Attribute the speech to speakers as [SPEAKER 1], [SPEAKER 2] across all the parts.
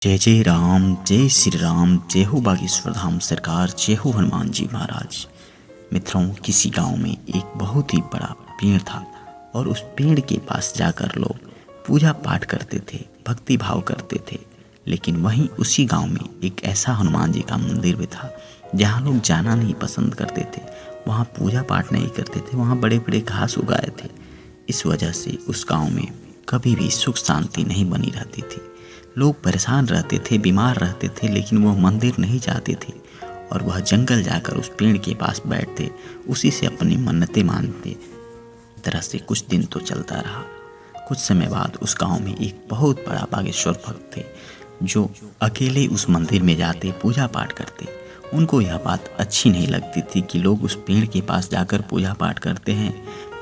[SPEAKER 1] जय जय राम, जय श्री राम, जय हो बागेश्वर धाम सरकार, जय हो हनुमान जी महाराज। मित्रों, किसी गांव में एक बहुत ही बड़ा पेड़ था और उस पेड़ के पास जाकर लोग पूजा पाठ करते थे, भक्ति भाव करते थे। लेकिन वहीं उसी गांव में एक ऐसा हनुमान जी का मंदिर भी था जहां लोग जाना नहीं पसंद करते थे, वहां पूजा पाठ नहीं करते थे, वहां बड़े बड़े घास उगाए थे। इस वजह से उस गाँव में कभी भी सुख शांति नहीं बनी रहती थी। लोग परेशान रहते थे, बीमार रहते थे, लेकिन वह मंदिर नहीं जाते थे और वह जंगल जाकर उस पेड़ के पास बैठते, उसी से अपनी मन्नतें मानते। तरह से कुछ दिन तो चलता रहा। कुछ समय बाद उस गांव में एक बहुत बड़ा बागेश्वर भक्त थे जो अकेले उस मंदिर में जाते, पूजा पाठ करते। उनको यह बात अच्छी नहीं लगती थी कि लोग उस पेड़ के पास जाकर पूजा पाठ करते हैं।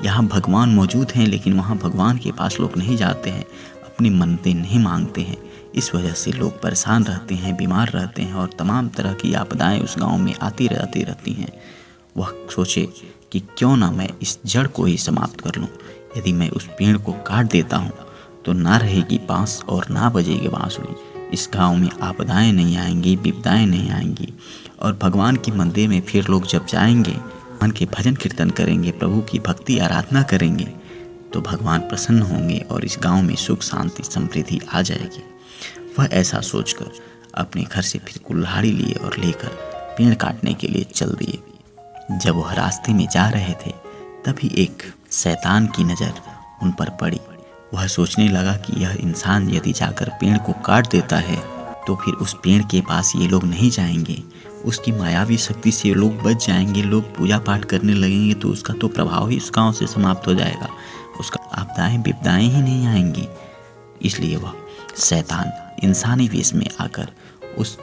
[SPEAKER 1] यहाँ भगवान मौजूद हैं, लेकिन वहाँ भगवान के पास लोग नहीं जाते हैं, अपनी मन्नतें नहीं मांगते हैं। इस वजह से लोग परेशान रहते हैं, बीमार रहते हैं और तमाम तरह की आपदाएं उस गांव में आती रहती हैं। वह सोचे कि क्यों ना मैं इस जड़ को ही समाप्त कर लूं। यदि मैं उस पेड़ को काट देता हूं तो ना रहेगी बांस और ना बजेगी बांसुरी। इस गांव में आपदाएं नहीं आएंगी, विपदाएं नहीं आएंगी और भगवान के मंदिर में फिर लोग जब जाएंगे, भगवान के भजन कीर्तन करेंगे, प्रभु की भक्ति आराधना करेंगे तो भगवान प्रसन्न होंगे और इस गांव में सुख शांति समृद्धि आ जाएगी। वह ऐसा सोचकर अपने घर से फिर कुल्हाड़ी लिए और लेकर पेड़ काटने के लिए चल दिए। जब वह रास्ते में जा रहे थे तभी एक शैतान की नज़र उन पर पड़ी। वह सोचने लगा कि यह इंसान यदि जाकर पेड़ को काट देता है तो फिर उस पेड़ के पास ये लोग नहीं जाएंगे, उसकी मायावी शक्ति से लोग बच जाएंगे, लोग पूजा पाठ करने लगेंगे तो उसका तो प्रभाव ही उस गाँव से समाप्त हो जाएगा, उसका आपदाएं विपदाएं ही नहीं आएंगी। इसलिए वह शैतान इंसानी वेश में आकर उस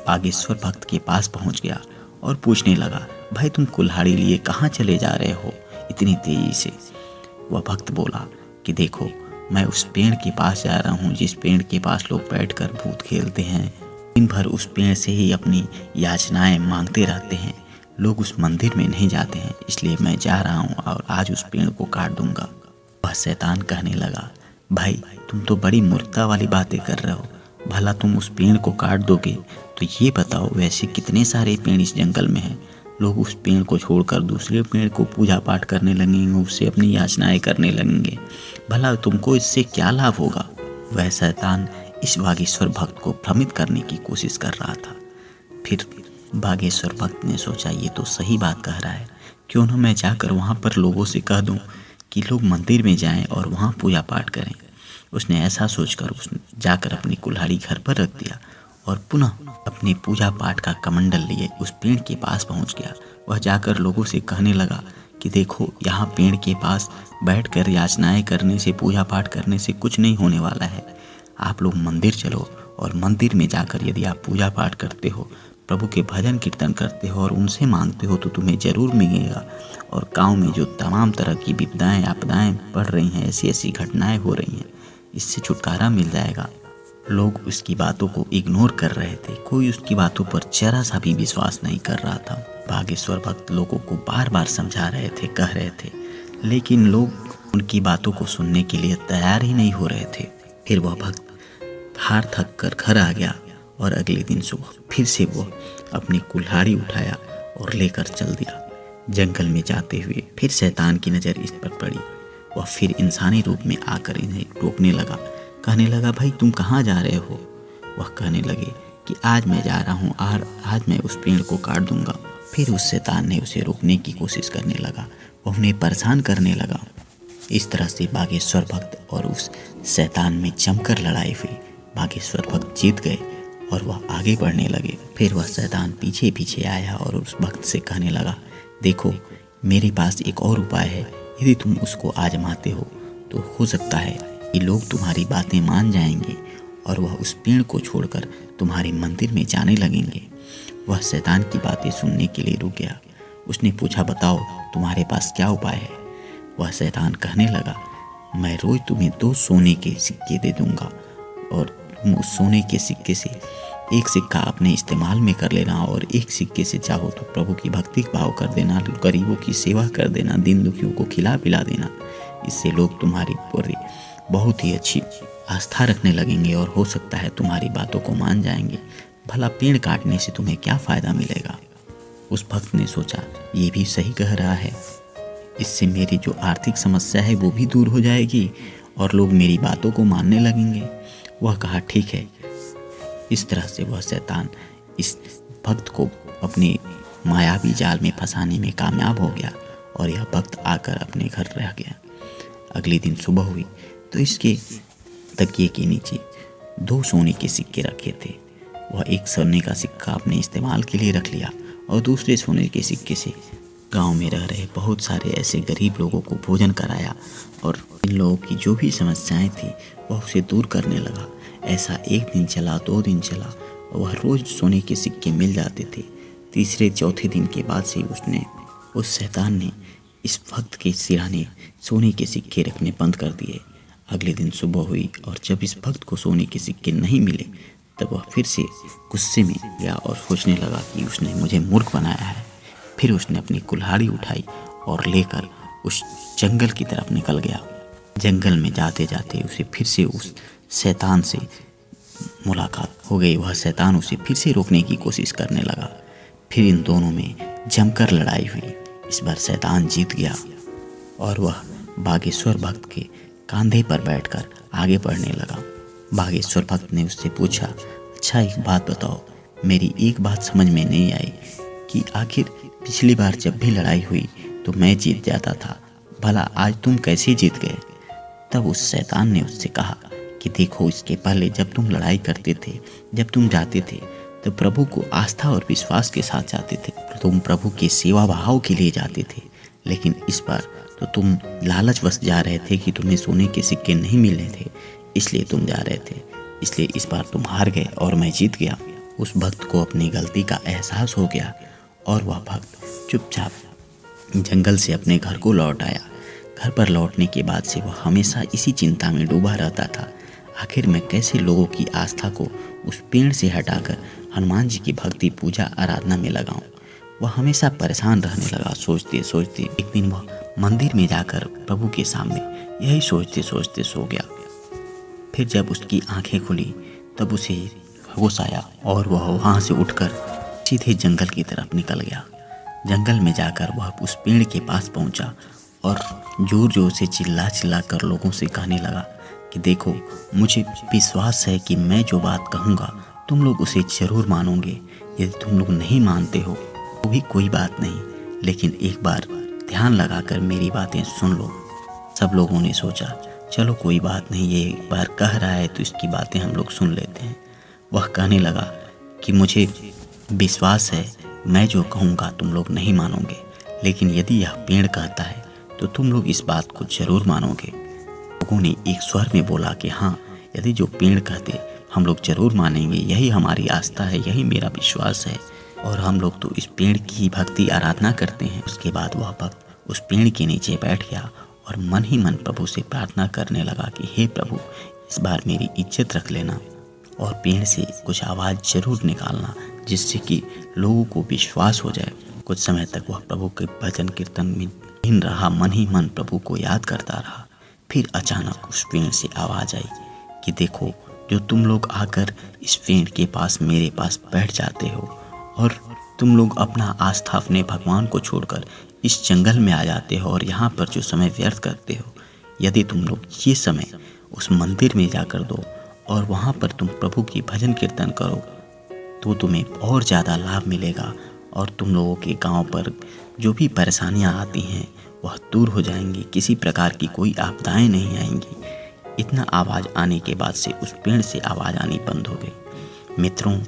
[SPEAKER 1] बागेश्वर भक्त के पास पहुंच गया और पूछने लगा, भाई तुम कुल्हाड़ी लिए कहाँ चले जा रहे हो इतनी तेजी से? वह भक्त बोला कि देखो, मैं उस पेड़ के पास जा रहा हूँ जिस पेड़ के पास लोग बैठकर भूत खेलते हैं, दिन भर उस पेड़ से ही अपनी याचनाएं मांगते रहते हैं। लोग उस मंदिर में नहीं जाते हैं, इसलिए मैं जा रहा हूँ और आज उस पेड़ को काट दूंगा। वह शैतान कहने लगा, भाई तुम तो बड़ी मूर्खता वाली बातें कर रहे हो। भला तुम उस पेड़ को काट दोगे तो ये बताओ, वैसे कितने सारे पेड़ इस जंगल में हैं। लोग उस पेड़ को छोड़कर दूसरे पेड़ को पूजा पाठ करने लगेंगे, उससे अपनी याचनाएं करने लगेंगे। भला तुमको इससे क्या लाभ होगा? वह शैतान इस बागेश्वर भक्त को भ्रमित करने की कोशिश कर रहा था। फिर बागेश्वर भक्त ने सोचा, ये तो सही बात कह रहा है, क्यों ना मैं जाकर वहाँ पर लोगों से कह दूँ कि लोग मंदिर में जाएं और वहाँ पूजा पाठ करें। उसने ऐसा सोचकर उसने जाकर अपनी कुल्हाड़ी घर पर रख दिया और पुनः अपने पूजा पाठ का कमंडल लिए उस पेड़ के पास पहुंच गया। वह जाकर लोगों से कहने लगा कि देखो, यहाँ पेड़ के पास बैठकर याचनाएं करने से, पूजा पाठ करने से कुछ नहीं होने वाला है। आप लोग मंदिर चलो और मंदिर में जाकर यदि आप पूजा पाठ करते हो, प्रभु के भजन कीर्तन करते हो और उनसे मांगते हो तो तुम्हें जरूर मिलेगा। और गाँव में जो तमाम तरह की विपदाएं आपदाएं बढ़ रही हैं, ऐसी ऐसी घटनाएं हो रही हैं, इससे छुटकारा मिल जाएगा। लोग उसकी बातों को इग्नोर कर रहे थे, कोई उसकी बातों पर जरा सा भी विश्वास नहीं कर रहा था। बागेश्वर भक्त लोगों को बार बार समझा रहे थे, कह रहे थे, लेकिन लोग उनकी बातों को सुनने के लिए तैयार ही नहीं हो रहे थे। फिर वह भक्त हार थक कर घर आ गया और अगले दिन सुबह फिर से वह अपनी कुल्हाड़ी उठाया और लेकर चल दिया। जंगल में जाते हुए फिर शैतान की नज़र इस पर पड़ी। वह फिर इंसानी रूप में आकर इन्हें रोकने लगा, कहने लगा, भाई तुम कहाँ जा रहे हो? वह कहने लगे कि आज मैं जा रहा हूँ और आज मैं उस पेड़ को काट दूंगा। फिर उस शैतान ने उसे रोकने की कोशिश करने लगा, वह उन्हें परेशान करने लगा। इस तरह से बागेश्वर भक्त और उस शैतान में जमकर लड़ाई हुई। बागेश्वर भक्त जीत गए और वह आगे बढ़ने लगे। फिर वह शैतान पीछे पीछे आया और उस भक्त से कहने लगा, देखो, मेरे पास एक और उपाय है, यदि तुम उसको आजमाते हो तो सकता है कि लोग तुम्हारी बातें मान जाएंगे और वह उस पेड़ को छोड़कर तुम्हारे मंदिर में जाने लगेंगे। वह शैतान की बातें सुनने के लिए रुक गया। उसने पूछा, बताओ तुम्हारे पास क्या उपाय है? वह शैतान कहने लगा, मैं रोज तुम्हें 2 सोने के सिक्के दे दूंगा और तुम उस सोने के सिक्के से एक सिक्का अपने इस्तेमाल में कर लेना और एक सिक्के से चाहो तो प्रभु की भक्ति भाव कर देना, गरीबों की सेवा कर देना, दीन दुखियों को खिला पिला देना। इससे लोग तुम्हारी पूरी बहुत ही अच्छी आस्था रखने लगेंगे और हो सकता है तुम्हारी बातों को मान जाएंगे। भला पेड़ काटने से तुम्हें क्या फ़ायदा मिलेगा? उस भक्त ने सोचा, ये भी सही कह रहा है, इससे मेरी जो आर्थिक समस्या है वो भी दूर हो जाएगी और लोग मेरी बातों को मानने लगेंगे। वह कहा, ठीक है। इस तरह से वह शैतान इस भक्त को अपने मायावी जाल में फंसाने में कामयाब हो गया और यह भक्त आकर अपने घर रह गया। अगले दिन सुबह हुई तो इसके तकिए के नीचे 2 सोने के सिक्के रखे थे। वह एक सोने का सिक्का अपने इस्तेमाल के लिए रख लिया और दूसरे सोने के सिक्के से गांव में रह रहे बहुत सारे ऐसे गरीब लोगों को भोजन कराया और इन लोगों की जो भी समस्याएं थी वह उसे दूर करने लगा। ऐसा 1 दिन चला, 2 दिन चला, वह रोज सोने के सिक्के मिल जाते थे। तीसरे चौथे दिन के बाद से उस शैतान ने इस भक्त के सिरहाने सोने के सिक्के रखने बंद कर दिए। अगले दिन सुबह हुई और जब इस भक्त को सोने के सिक्के नहीं मिले तब वह फिर से गुस्से में गया और सोचने लगा कि उसने मुझे मूर्ख बनाया है। फिर उसने अपनी कुल्हाड़ी उठाई और लेकर उस जंगल की तरफ निकल गया। जंगल में जाते जाते उसे फिर से उस शैतान से मुलाकात हो गई। वह शैतान उसे फिर से रोकने की कोशिश करने लगा। फिर इन दोनों में जमकर लड़ाई हुई। इस बार शैतान जीत गया और वह बागेश्वर भक्त के कंधे पर बैठकर आगे बढ़ने लगा। बागेश्वर भक्त ने उससे पूछा, अच्छा एक बात बताओ, मेरी एक बात समझ में नहीं आई कि आखिर पिछली बार जब भी लड़ाई हुई तो मैं जीत जाता था, भला आज तुम कैसे जीत गए? तब उस शैतान ने उससे कहा कि देखो, इसके पहले जब तुम लड़ाई करते थे, जब तुम जाते थे तो प्रभु को आस्था और विश्वास के साथ जाते थे, तुम प्रभु के सेवा भाव के लिए जाते थे। लेकिन इस बार तो तुम लालचवश जा रहे थे कि तुम्हें सोने के सिक्के नहीं मिलने थे, इसलिए तुम जा रहे थे। इसलिए इस बार तुम हार गए और मैं जीत गया। उस भक्त को अपनी गलती का एहसास हो गया और वह भक्त चुपचाप जंगल से अपने घर को लौट आया। घर पर लौटने के बाद से वह हमेशा इसी चिंता में डूबा रहता था, आखिर मैं कैसे लोगों की आस्था को उस पेड़ से हटाकर हनुमान जी की भक्ति पूजा आराधना में लगाऊं। वह हमेशा परेशान रहने लगा। सोचते सोचते एक दिन वह मंदिर में जाकर प्रभु के सामने यही सोचते सोचते सो गया। फिर जब उसकी आंखें खुली तब उसे होश आया और वह वहाँ से उठकर सीधे जंगल की तरफ निकल गया। जंगल में जाकर वह उस पेड़ के पास पहुंचा और जोर जोर से चिल्ला चिल्ला कर लोगों से कहने लगा कि देखो, मुझे विश्वास है कि मैं जो बात कहूँगा तुम लोग उसे जरूर मानोगे। यदि तुम लोग नहीं मानते हो तो भी कोई बात नहीं, लेकिन एक बार ध्यान लगाकर मेरी बातें सुन लो। सब लोगों ने सोचा, चलो कोई बात नहीं, ये एक बार कह रहा है तो इसकी बातें हम लोग सुन लेते हैं। वह कहने लगा कि मुझे विश्वास है, मैं जो कहूँगा तुम लोग नहीं मानोगे, लेकिन यदि यह पेड़ कहता है तो तुम लोग इस बात को जरूर मानोगे। लोगों ने एक स्वर में बोला कि हाँ, यदि जो पेड़ कहते हम लोग जरूर मानेंगे, यही हमारी आस्था है, यही मेरा विश्वास है और हम लोग तो इस पेड़ की भक्ति आराधना करते हैं। उसके बाद वह भक्त उस पेड़ के नीचे बैठ गया और मन ही मन प्रभु से प्रार्थना करने लगा कि हे प्रभु, इस बार मेरी इज्जत रख लेना और पेड़ से कुछ आवाज़ जरूर निकालना जिससे कि लोगों को विश्वास हो जाए। कुछ समय तक वह प्रभु के भजन कीर्तन में लीन रहा, मन ही मन प्रभु को याद करता रहा। फिर अचानक उस पेड़ से आवाज़ आई कि देखो, जो तुम लोग आकर इस पेड़ के पास मेरे पास बैठ जाते हो और तुम लोग अपना आस्था अपने भगवान को छोड़कर इस जंगल में आ जाते हो और यहाँ पर जो समय व्यर्थ करते हो, यदि तुम लोग ये समय उस मंदिर में जाकर दो और वहाँ पर तुम प्रभु की भजन कीर्तन करो तो तुम्हें और ज़्यादा लाभ मिलेगा और तुम लोगों के गांव पर जो भी परेशानियां आती हैं वह दूर हो जाएंगी, किसी प्रकार की कोई आपदाएं नहीं आएंगी। इतना आवाज़ आने के बाद से उस पेड़ से आवाज़ आनी बंद हो गई। मित्रों,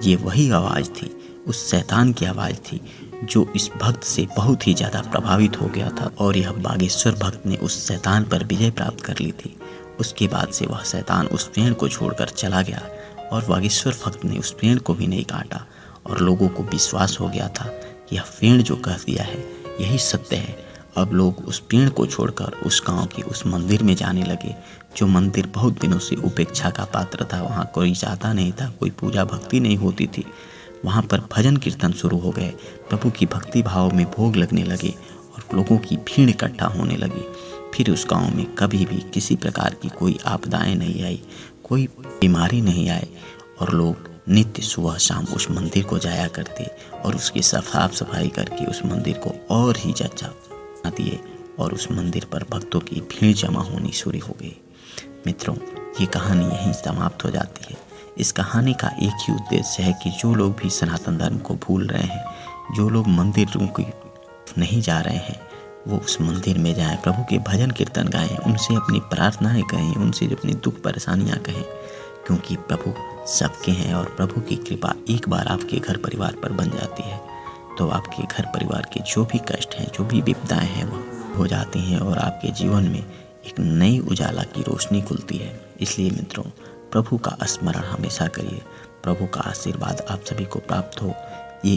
[SPEAKER 1] ये वही आवाज़ थी, उस शैतान की आवाज़ थी जो इस भक्त से बहुत ही ज़्यादा प्रभावित हो गया था और यह बागेश्वर भक्त ने उस शैतान पर विजय प्राप्त कर ली थी। उसके बाद से वह शैतान उस पेड़ को छोड़कर चला गया और बागेश्वर भक्त ने उस पेड़ को भी नहीं काटा और लोगों को विश्वास हो गया था कि यह पेड़ जो कह दिया है यही सत्य है। अब लोग उस पेड़ को छोड़कर उस गांव के उस मंदिर में जाने लगे, जो मंदिर बहुत दिनों से उपेक्षा का पात्र था। वहाँ कोई जाता नहीं था, कोई पूजा भक्ति नहीं होती थी। वहाँ पर भजन कीर्तन शुरू हो गए, प्रभु की भक्ति भाव में भोग लगने लगे और लोगों की भीड़ इकट्ठा होने लगी। फिर उस गांव में कभी भी किसी प्रकार की कोई आपदाएं नहीं आई, कोई बीमारी नहीं आई और लोग नित्य सुबह शाम उस मंदिर को जाया करते और उसकी साफ सफाई करके उस मंदिर को और ही जचा दिए और उस मंदिर पर भक्तों की भीड़ जमा होनी शुरू हो गई। मित्रों, ये कहानी यहीं समाप्त हो जाती है। इस कहानी का एक ही उद्देश्य है कि जो लोग भी सनातन धर्म को भूल रहे हैं, जो लोग मंदिरों की नहीं जा रहे हैं, वो उस मंदिर में जाएं, प्रभु के भजन कीर्तन गाएं, उनसे अपनी प्रार्थनाएं कहें, उनसे अपनी दुख परेशानियां कहें, क्योंकि प्रभु सबके हैं और प्रभु की कृपा एक बार आपके घर परिवार पर बन जाती है तो आपके घर परिवार के जो भी कष्ट हैं, जो भी विपदाएं हैं, वो हो जाती हैं और आपके जीवन में एक नई उजाला की रोशनी खुलती है। इसलिए मित्रों, प्रभु का स्मरण हमेशा करिए। प्रभु का आशीर्वाद आप सभी को प्राप्त हो। ये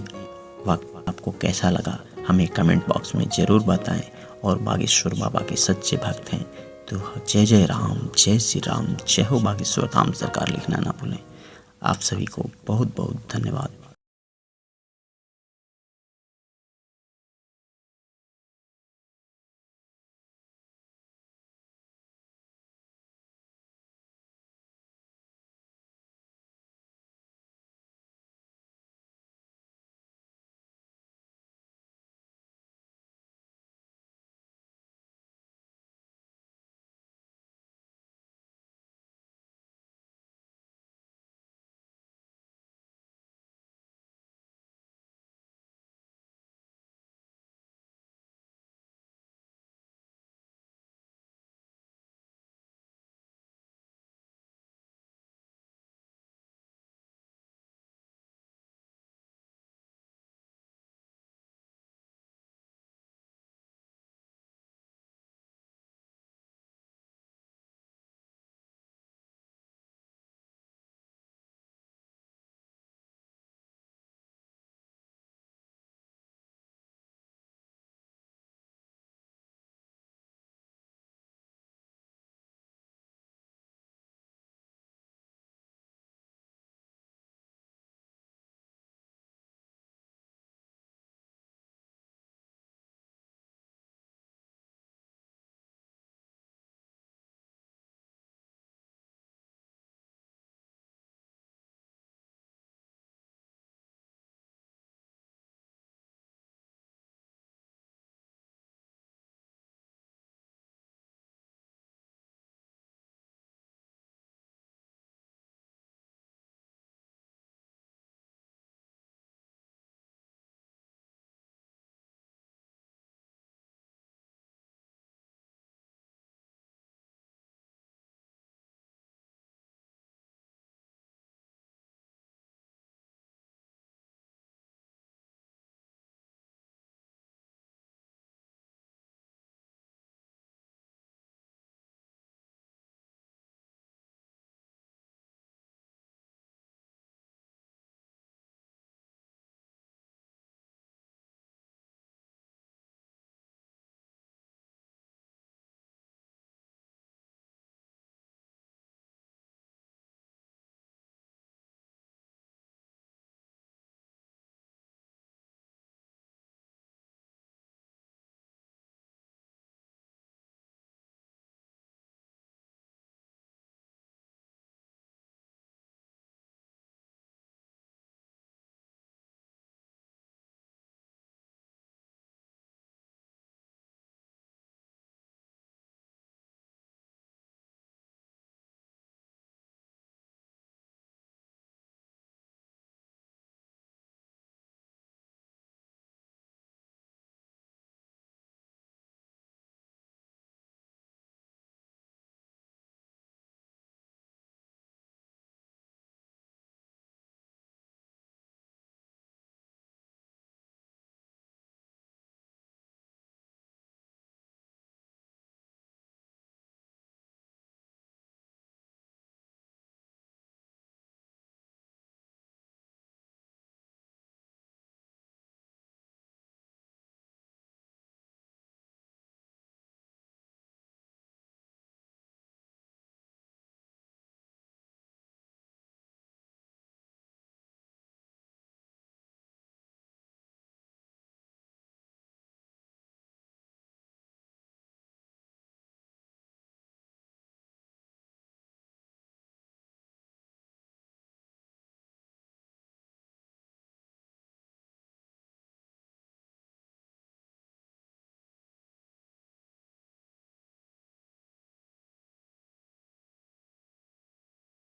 [SPEAKER 1] वक्त आपको कैसा लगा हमें कमेंट बॉक्स में ज़रूर बताएं और बागेश्वर बाबा के सच्चे भक्त हैं तो जय जय राम, जय श्री राम, जय हो बागेश्वर धाम सरकार लिखना ना भूलें। आप सभी को बहुत बहुत धन्यवाद।